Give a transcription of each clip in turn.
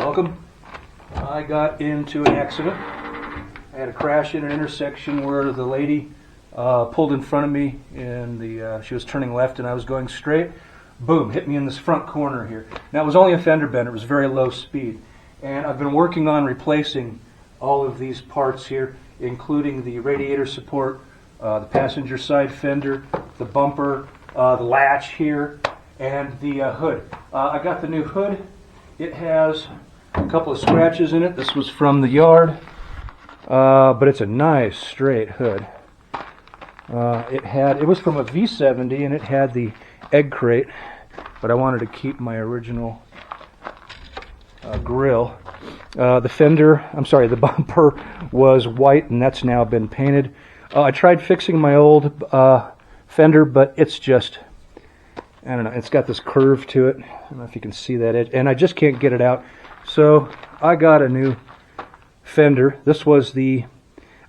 Welcome. I got into an accident. I had a crash in an intersection where the lady pulled in front of me, and she was turning left and I was going straight. Boom, hit me in this front corner here. Now it was only a fender bender, it was very low speed. And I've been working on replacing all of these parts here, including the radiator support, the passenger side fender, the bumper, the latch here, and the hood. I got the new hood. It has a couple of scratches in it. This was from the yard, but it's a nice straight hood. It was from a V70 and it had the egg crate, but I wanted to keep my original grill. The bumper was white and that's now been painted. I tried fixing my old fender, but it's just, I don't know, it's got this curve to it. I don't know if you can see that edge, and I just can't get it out. So I got a new fender. This was the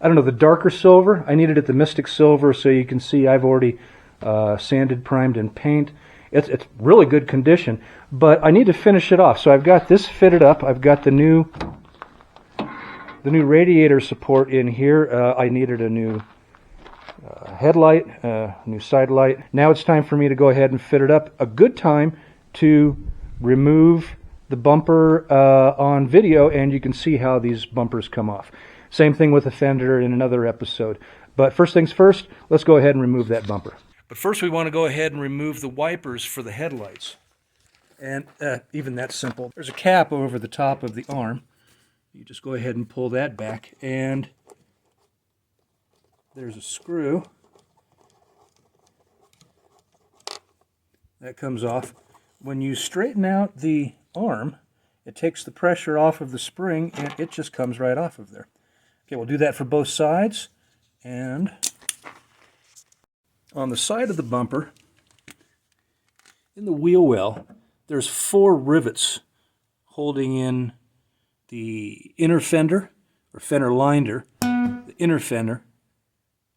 darker silver. I needed it the Mystic Silver, so you can see I've already sanded, primed, and paint. It's really good condition, but I need to finish it off. So I've got this fitted up. I've got the new radiator support in here. I needed a new headlight, new side light. Now it's time for me to go ahead and fit it up. A good time to remove the bumper on video, and you can see how these bumpers come off. Same thing with the fender in another episode. But first things first, let's go ahead and remove that bumper. But first we want to go ahead and remove the wipers for the headlights. And even that's simple. There's a cap over the top of the arm. You just go ahead and pull that back, and there's a screw. That comes off. When you straighten out the arm, it takes the pressure off of the spring and it just comes right off of there. Okay, we'll do that for both sides. And on the side of the bumper, in the wheel well, there's 4 rivets holding in the inner fender, or fender liner, the inner fender,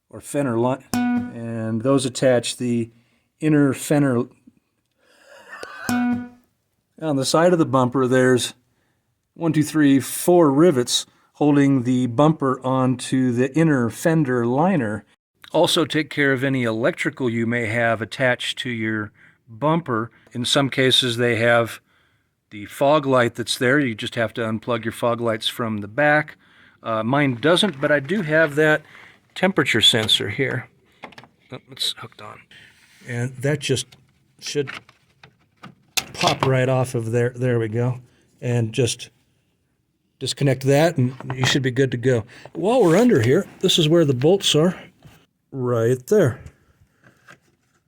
or fender line, and those attach the inner fender. On the side of the bumper, there's 4 rivets holding the bumper onto the inner fender liner. Also take care of any electrical you may have attached to your bumper. In some cases they have the fog light that's there. You just have to unplug your fog lights from the back. Mine doesn't, but I do have that temperature sensor here. Oh, it's hooked on. And that just should pop right off of there. There we go. And just disconnect that and you should be good to go. While we're under here, this is where the bolts are. Right there.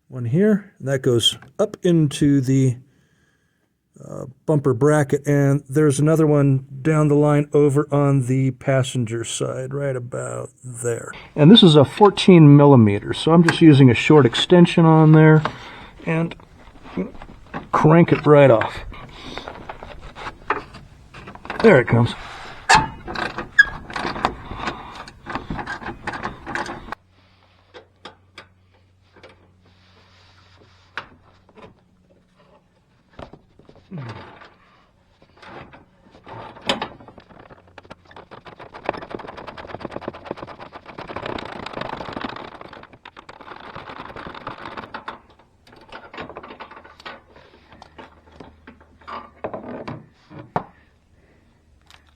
One here, and that goes up into the bumper bracket, and there's another one down the line over on the passenger side, right about there. And this is a 14 millimeters, so I'm just using a short extension on there and crank it right off. There it comes.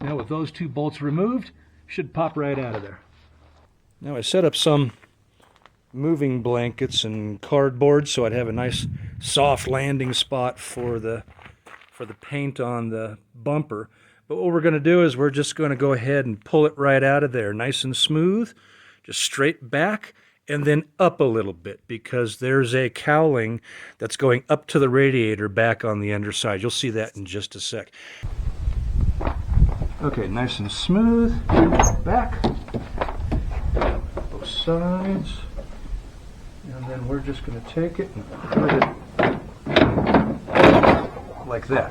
Now with those 2 bolts removed, should pop right out of there. Now I set up some moving blankets and cardboard so I'd have a nice soft landing spot for the paint on the bumper. But what we're going to do is we're just going to go ahead and pull it right out of there, nice and smooth, just straight back and then up a little bit, because there's a cowling that's going up to the radiator back on the underside. You'll see that in just a sec. Okay, nice and smooth, back, both sides, and then we're just going to take it and put it like that.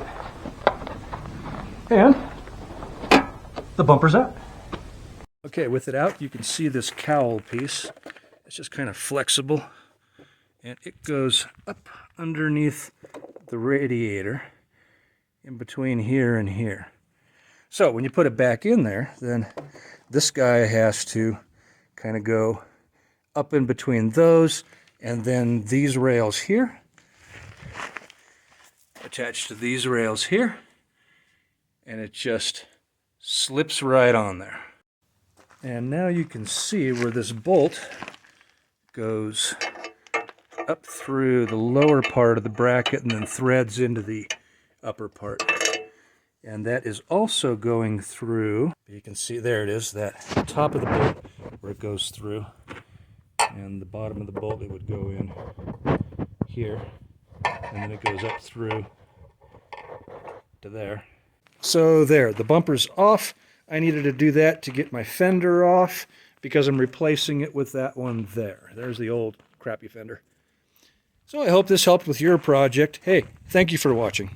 And the bumper's out. Okay, with it out, you can see this cowl piece. It's just kind of flexible, and it goes up underneath the radiator in between here and here. So when you put it back in there, then this guy has to kind of go up in between those, and then these rails here, attached to these rails here, and it just slips right on there. And now you can see where this bolt goes up through the lower part of the bracket and then threads into the upper part. And that is also going through, you can see there it is, that top of the bolt where it goes through, and the bottom of the bolt, it would go in here, and then it goes up through to there. So there, the bumper's off. I needed to do that to get my fender off because I'm replacing it with that one there. There's the old crappy fender. So I hope this helped with your project. Hey, thank you for watching.